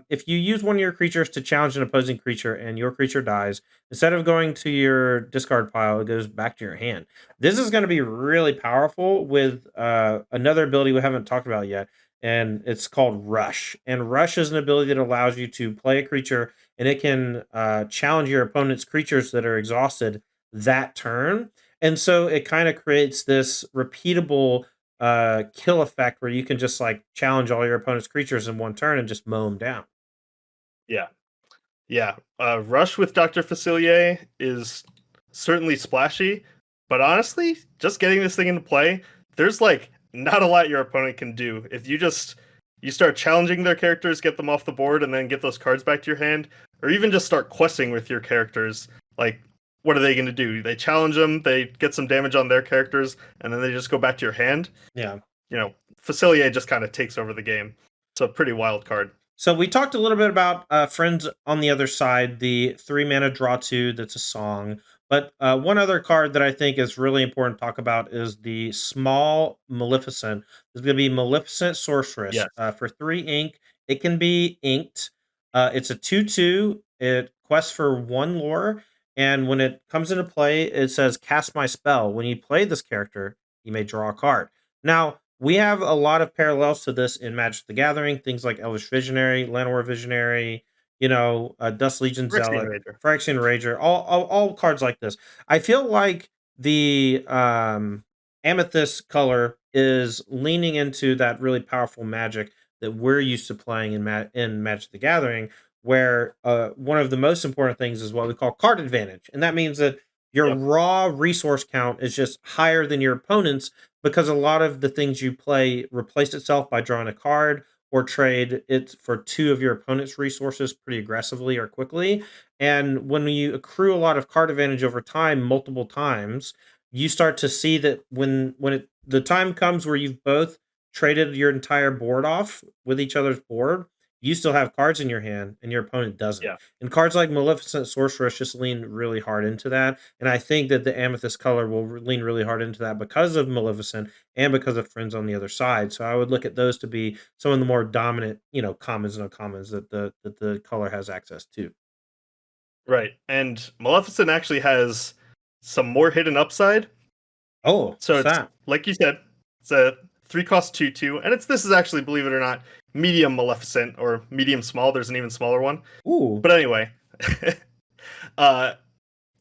if you use one of your creatures to challenge an opposing creature and your creature dies, instead of going to your discard pile, it goes back to your hand. This is going to be really powerful with another ability we haven't talked about yet, and it's called Rush. And Rush is an ability that allows you to play a creature, and it can challenge your opponent's creatures that are exhausted that turn. And so it kind of creates this repeatable kill effect where you can just like challenge all your opponent's creatures in one turn and just mow them down. Yeah. Yeah. Rush with Dr. Facilier is certainly splashy, but honestly, just getting this thing into play, there's like not a lot your opponent can do. If you start challenging their characters, get them off the board, and then get those cards back to your hand, or even just start questing with your characters, like what are they going to do? They challenge them, they get some damage on their characters, and then they just go back to your hand. Yeah. Facilier just kind of takes over the game. It's a pretty wild card. So we talked a little bit about Friends on the Other Side, the 3 mana draw 2 that's a song. But one other card that I think is really important to talk about is the small Maleficent. There's going to be Maleficent Sorceress Yes. for 3 ink. It can be inked. It's a 2/2. It quests for 1 lore. And when it comes into play, it says cast my spell. When you play this character, you may draw a card. Now, we have a lot of parallels to this in Magic the Gathering, things like Elvish Visionary, Llanowar Visionary, Dust Legion Phyrexian Zealot, Rager. Phyrexian Rager, all cards like this. I feel like the Amethyst color is leaning into that really powerful magic that we're used to playing in Magic the Gathering, where one of the most important things is what we call card advantage. And that means that your Yep. raw resource count is just higher than your opponent's because a lot of the things you play replace itself by drawing a card or trade it for 2 of your opponent's resources pretty aggressively or quickly. And when you accrue a lot of card advantage over time, multiple times, you start to see that the time comes where you've both traded your entire board off with each other's board, you still have cards in your hand and your opponent doesn't. Yeah. And cards like Maleficent Sorceress just lean really hard into that. And I think that the amethyst color will lean really hard into that because of Maleficent and because of Friends on the Other Side. So I would look at those to be some of the more dominant, commons and uncommons that the color has access to. Right. And Maleficent actually has some more hidden upside. Oh, So what's it's that? like you said, it's a 3 cost 2/2, and this is actually, believe it or not, medium Maleficent or medium small. There's an even smaller one. Ooh, But anyway, uh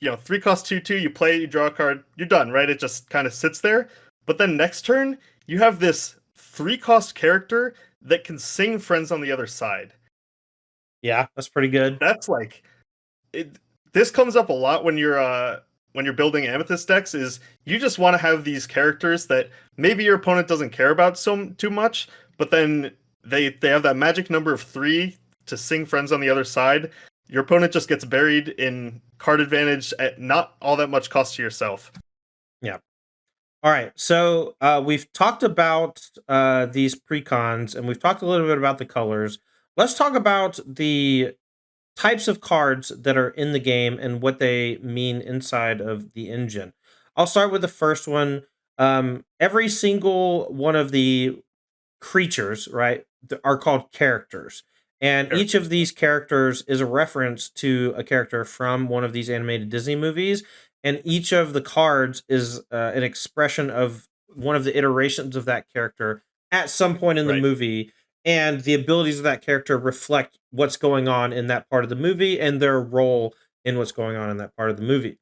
3 cost 2/2, you play it, you draw a card, you're done, right? It just kind of sits there. But then next turn, you have this 3 cost character that can sing friends on the other side. Yeah, that's pretty good. That's like it, this comes up a lot when you're building amethyst decks. Is you just want to have these characters that maybe your opponent doesn't care about so too much, but then they have that magic number of 3 to sing friends on the other side. Your opponent just gets buried in card advantage at not all that much cost to yourself. Yeah. All right. So we've talked about these precons, and we've talked a little bit about the colors. Let's talk about the types of cards that are in the game and what they mean inside of the engine. I'll start with the first one. Every single one of the creatures, right, are called characters. And each of these characters is a reference to a character from one of these animated Disney movies. And each of the cards is an expression of one of the iterations of that character at some point in the Right. movie. And the abilities of that character reflect what's going on in that part of the movie and their role in what's going on in that part of the movie.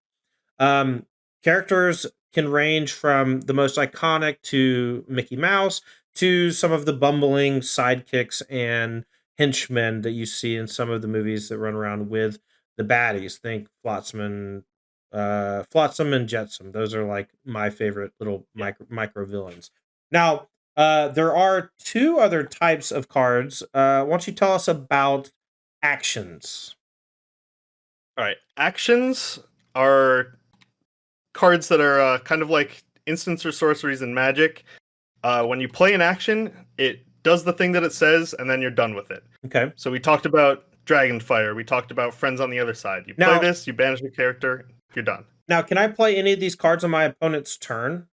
Um, Characters can range from the most iconic to Mickey Mouse to some of the bumbling sidekicks and henchmen that you see in some of the movies that run around with the baddies. Think Flotsam and Jetsam. Those are like my favorite little Yeah. micro villains. Now, there are two other types of cards. Why don't you tell us about actions? All right. Actions are cards that are kind of like instants or sorceries in Magic. When you play an action, it does the thing that it says, and then you're done with it. Okay. So we talked about Dragonfire. We talked about Friends on the Other Side. You play Now, this, you banish a character, you're done. Now, can I play any of these cards on my opponent's turn?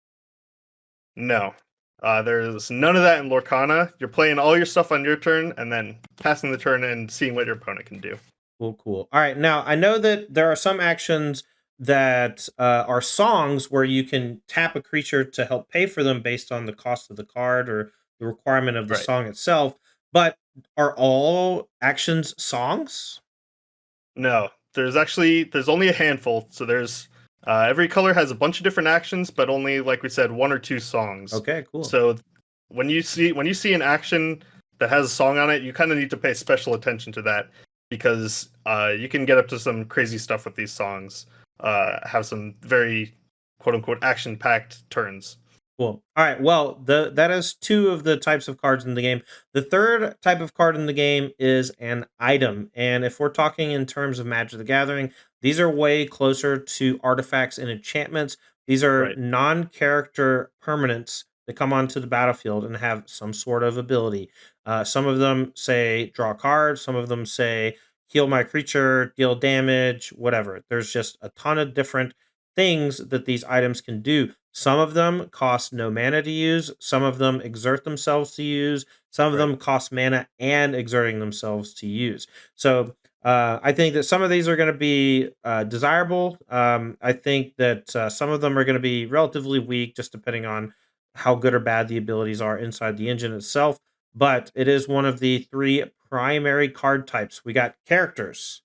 No. There's none of that in Lorcana. You're playing all your stuff on your turn, and then passing the turn and seeing what your opponent can do. Cool, cool. All right. Now, I know that there are some actions that are songs where you can tap a creature to help pay for them based on the cost of the card or the requirement of the Right. song itself. But are all actions songs? No, there's only a handful. So there's every color has a bunch of different actions, but only, like we said, 1 or 2 songs. Okay, cool. So when you see an action that has a song on it, you kind of need to pay special attention to that because you can get up to some crazy stuff with these songs. Have some very quote unquote action packed turns. Cool. All right. Well, that is two of the types of cards in the game. The third type of card in the game is an item. And if we're talking in terms of Magic the Gathering, these are way closer to artifacts and enchantments. These are Right. non-character permanents that come onto the battlefield and have some sort of ability. Some of them say draw a card. Some of them say heal my creature, deal damage, whatever. There's just a ton of different things that these items can do. Some of them cost no mana to use, some of them exert themselves to use, some of Right. them cost mana and exerting themselves to use. So I think that some of these are going to be desirable. I think that some of them are going to be relatively weak, just depending on how good or bad the abilities are inside the engine itself. But it is one of the three primary card types. We got characters,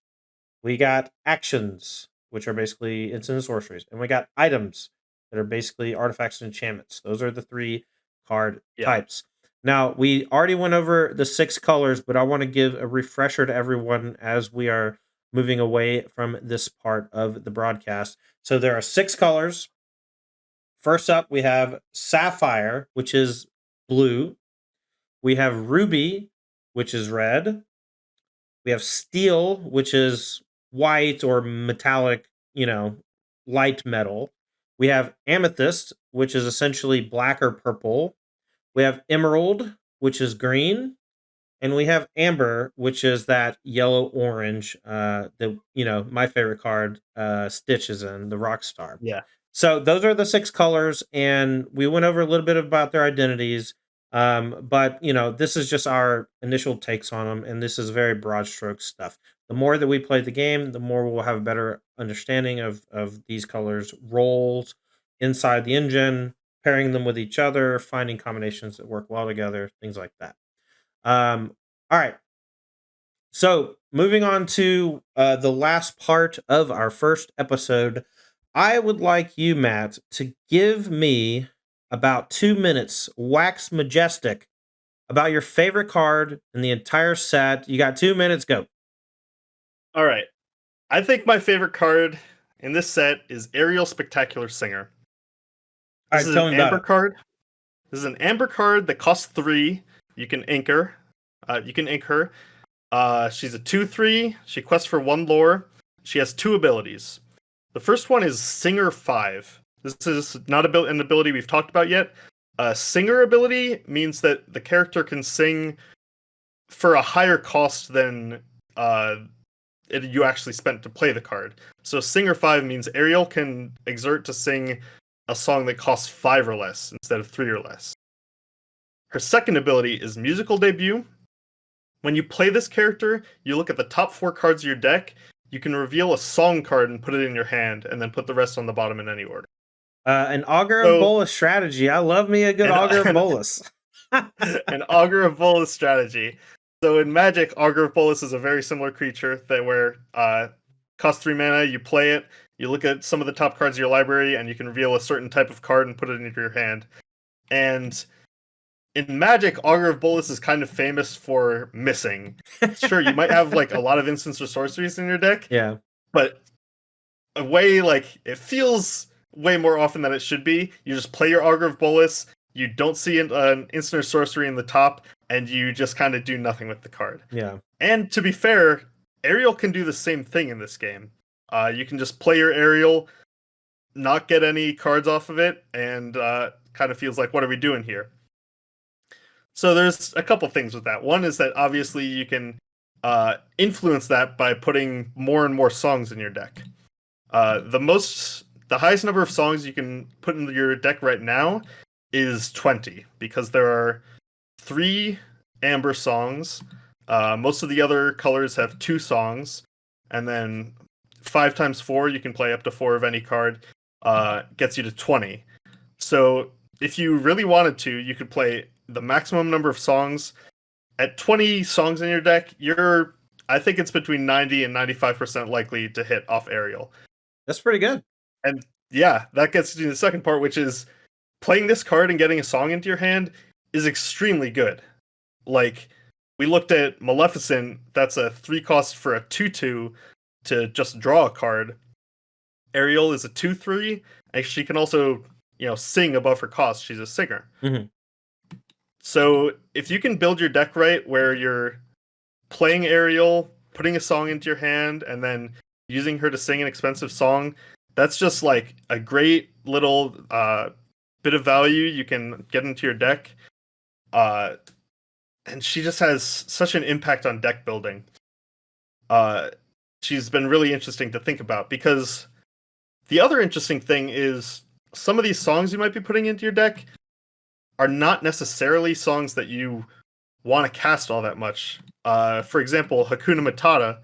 we got actions, which are basically instant and sorceries, and we got items that are basically artifacts and enchantments. Those are the three card Yeah. types. Now, we already went over the 6 colors, but I want to give a refresher to everyone as we are moving away from this part of the broadcast. So there are 6 colors. First up, we have sapphire, which is blue. We have ruby, which is red. We have steel, which is white or metallic, light metal. We have amethyst, which is essentially black or purple. We have emerald, which is green. And we have amber, which is that yellow orange that, my favorite card, Stitch is in, the rock star. Yeah. So those are the 6 colors, and we went over a little bit about their identities. But this is just our initial takes on them, and this is very broad stroke stuff. The more that we play the game, the more we'll have a better understanding of these colors' roles inside the engine, pairing them with each other, finding combinations that work well together, things like that. All right. So, moving on to the last part of our first episode, I would like you, Matt, to give me about 2 minutes, wax majestic, about your favorite card in the entire set. You got 2 minutes, go. All right. I think my favorite card in this set is Ariel Spectacular Singer. All This right, is tell an me about amber it. card. This is an amber card that costs 3. You can ink her. You can ink her. She's a 2/3. She quests for 1 lore. She has 2 abilities. The first one is Singer 5. This is not an ability we've talked about yet. Singer ability means that the character can sing for a higher cost than you actually spent to play the card. So Singer 5 means Ariel can exert to sing a song that costs 5 or less instead of 3 or less. Her second ability is Musical Debut. When you play this character, you look at the top 4 cards of your deck, you can reveal a song card and put it in your hand, and then put the rest on the bottom in any order. An Augur of So, Bolas strategy. I love me a good Augur of an, Bolas. an Augur of Bolas strategy. So in Magic, Augur of Bolas is a very similar creature that where costs 3 mana, you play it, you look at some of the top cards of your library, and you can reveal a certain type of card and put it into your hand. And in Magic, Augur of Bolas is kind of famous for missing. Sure, you might have like a lot of instants or sorceries in your deck, Yeah. but a way like it feels way more often than it should be. You just play your Augur of Bolas, you don't see an instant or sorcery in the top, and you just kind of do nothing with the card. Yeah. And to be fair, Ariel can do the same thing in this game. You can just play your Ariel, not get any cards off of it, and kind of feels like, what are we doing here? So there's a couple things with that. One is that obviously you can influence that by putting more and more songs in your deck. The highest number of songs you can put in your deck right now is 20, because there are 3 amber songs. Most of the other colors have 2 songs, and then 5 times 4, you can play up to 4 of any card, gets you to 20. So if you really wanted to, you could play the maximum number of songs. At 20 songs in your deck, I think it's between 90 and 95% likely to hit off Ariel. That's pretty good. And yeah, that gets to the second part, which is playing this card and getting a song into your hand is extremely good. Like, we looked at Maleficent, that's a 3 cost for a 2/2 to just draw a card. Ariel is a 2/3, and she can also, sing above her cost. She's a singer. Mm-hmm. So if you can build your deck right, where you're playing Ariel, putting a song into your hand, and then using her to sing an expensive song, that's just like a great little bit of value you can get into your deck. And she just has such an impact on deck building. She's been really interesting to think about, because the other interesting thing is some of these songs you might be putting into your deck are not necessarily songs that you want to cast all that much. For example, Hakuna Matata,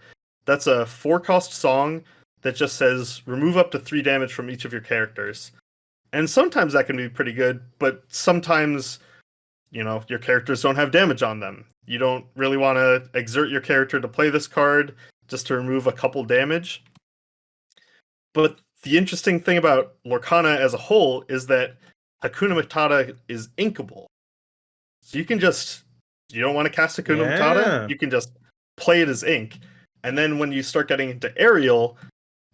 that's a 4-cost song that just says remove up to 3 damage from each of your characters. And sometimes that can be pretty good, but sometimes, your characters don't have damage on them. You don't really want to exert your character to play this card just to remove a couple damage. But the interesting thing about Lorcana as a whole is that Hakuna Matata is inkable. So you don't want to cast Hakuna Matata, you can just play it as ink. And then when you start getting into Ariel,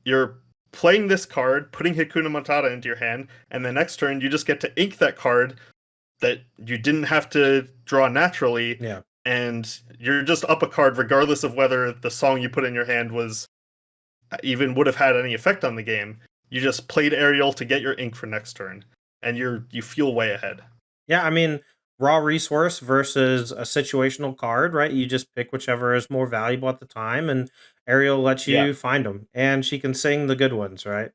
you're playing this card, putting Hakuna Matata into your hand, and the next turn you just get to ink that card that you didn't have to draw naturally. Yeah. And you're just up a card regardless of whether the song you put in your hand even would have had any effect on the game. You just played Ariel to get your ink for next turn, and you feel way ahead. Yeah, I mean, raw resource versus a situational card, right? You just pick whichever is more valuable at the time, and Ariel lets you find them, and she can sing the good ones, right?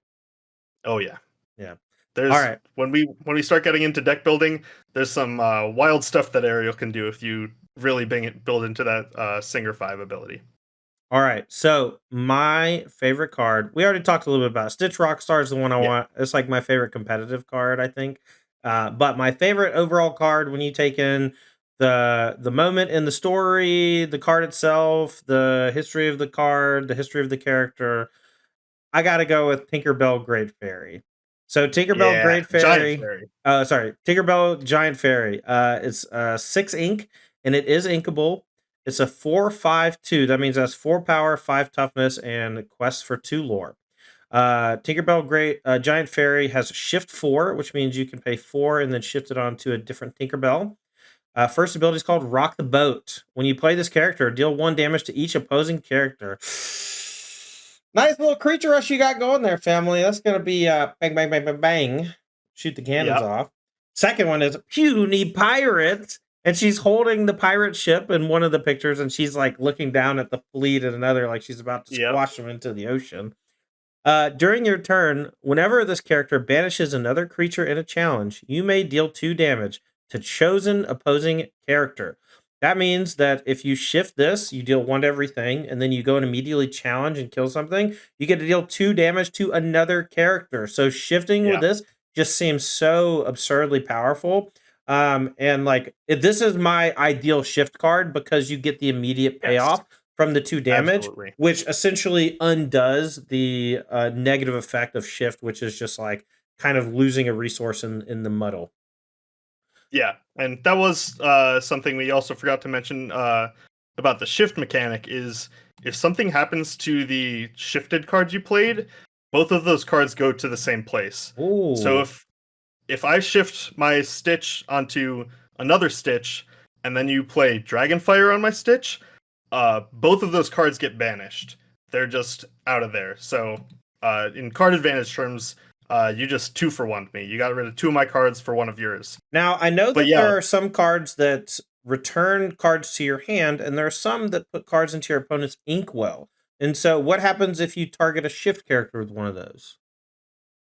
Oh yeah, yeah. There's all right. When we start getting into deck building, there's some wild stuff that Ariel can do if you really build into that Singer 5 ability. All right, so my favorite card, we already talked a little bit about Stitch Rockstar is the one I want. It's like my favorite competitive card, I think. But my favorite overall card when you take in the moment in the story, the card itself, the history of the card, the history of the character, I gotta go with Tinkerbell Great Fairy. So Tinkerbell Yeah, Great giant Fairy, fairy. sorry, Tinkerbell Giant Fairy. It's 6 ink and it is inkable. It's a 4/5/2. That means that's 4 power, 5 toughness, and quest for 2 lore. Tinkerbell Great Giant Fairy has shift 4, which means you can pay 4 and then shift it onto a different Tinkerbell. First ability is called Rock the Boat. When you play this character, deal 1 damage to each opposing character. Nice little creature rush you got going there, family. That's going to be bang, bang, bang, bang, bang. Shoot the cannons Yep. off. Second one is Puny Pirate. And she's holding the pirate ship in one of the pictures, and she's like looking down at the fleet in another, like she's about to Yep. squash them into the ocean. During your turn, whenever this character banishes another creature in a challenge, you may deal 2 damage to chosen opposing character. That means that if you shift this, you deal 1 to everything, and then you go and immediately challenge and kill something, you get to deal 2 damage to another character. So shifting with Yeah. this just seems so absurdly powerful. And like this is my ideal shift card because you get the immediate payoff Yes. from the 2 damage, Absolutely. which essentially undoes the negative effect of shift, which is just like kind of losing a resource in the muddle. Yeah, and that was something we also forgot to mention about the shift mechanic is if something happens to the shifted cards you played, both of those cards go to the same place. So Ooh. if I shift my Stitch onto another Stitch, and then you play Dragonfire on my Stitch, both of those cards get banished. They're just out of there. So in card advantage terms, you just 2-for-1'd me. You got rid of 2 of my cards for 1 of yours. Now, I know But that yeah, there are some cards that return cards to your hand, and there are some that put cards into your opponent's inkwell. And so, what happens if you target a shift character with one of those?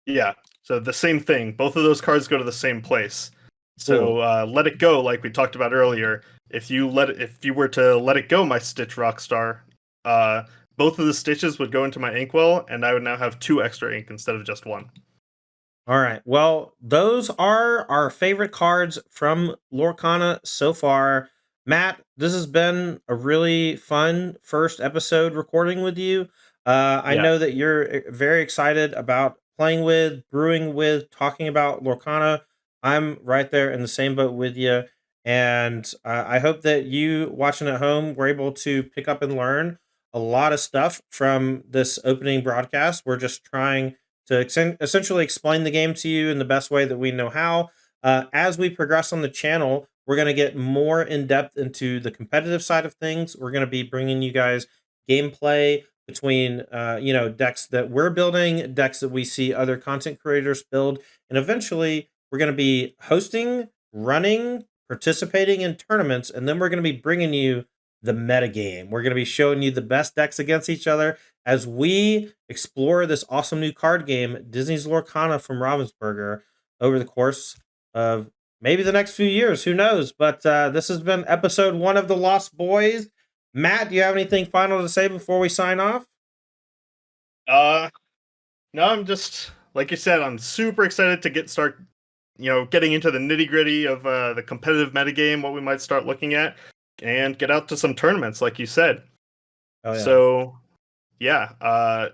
yeah. So the same thing. Both of those cards go to the same place. Cool. So let it go, like we talked about earlier. If you were to let it go, my Stitch Rockstar, both of the stitches would go into my inkwell, and I would now have 2 extra ink instead of just 1. All right. Well, those are our favorite cards from Lorcana so far. Matt, this has been a really fun first episode recording with you. I Yeah. know that you're very excited about playing with, brewing with, talking about Lorcana. I'm right there in the same boat with you. And I hope that you watching at home were able to pick up and learn a lot of stuff from this opening broadcast. We're just trying to essentially explain the game to you in the best way that we know how. As we progress on the channel, we're going to get more in depth into the competitive side of things. We're going to be bringing you guys gameplay between, decks that we're building, decks that we see other content creators build, and eventually we're going to be hosting, running, participating in tournaments, and then we're going to be bringing you the metagame. We're going to be showing you the best decks against each other as we explore this awesome new card game, Disney's Lorcana from Ravensburger, over the course of maybe the next few years. Who knows? But this has been episode 1 of The Lost Boys. Matt, do you have anything final to say before we sign off? No, I'm just like you said. I'm super excited to getting into the nitty gritty of the competitive metagame, what we might start looking at, and get out to some tournaments, like you said. Oh, yeah. So, yeah,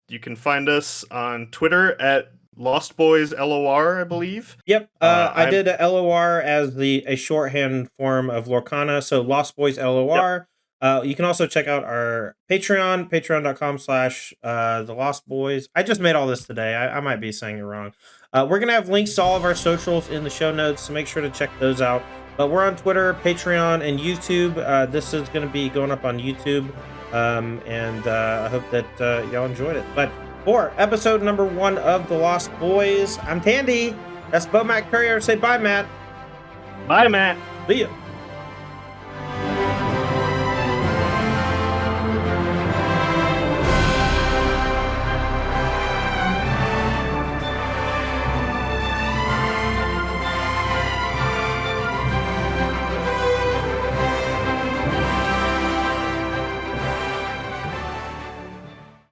you can find us on Twitter at Lost Boys LOR, I believe. Yep, I did a LOR as a shorthand form of Lorcana, so Lost Boys LOR. Yep. You can also check out our Patreon, patreon.com/, The Lost Boys. I just made all this today. I might be saying it wrong. We're going to have links to all of our socials in the show notes, so make sure to check those out. But we're on Twitter, Patreon, and YouTube. This is going to be going up on YouTube, and I hope that y'all enjoyed it. But for episode number 1 of The Lost Boys, I'm Tandy. That's BomattCourier. Say bye, Matt. Bye, Matt. See ya.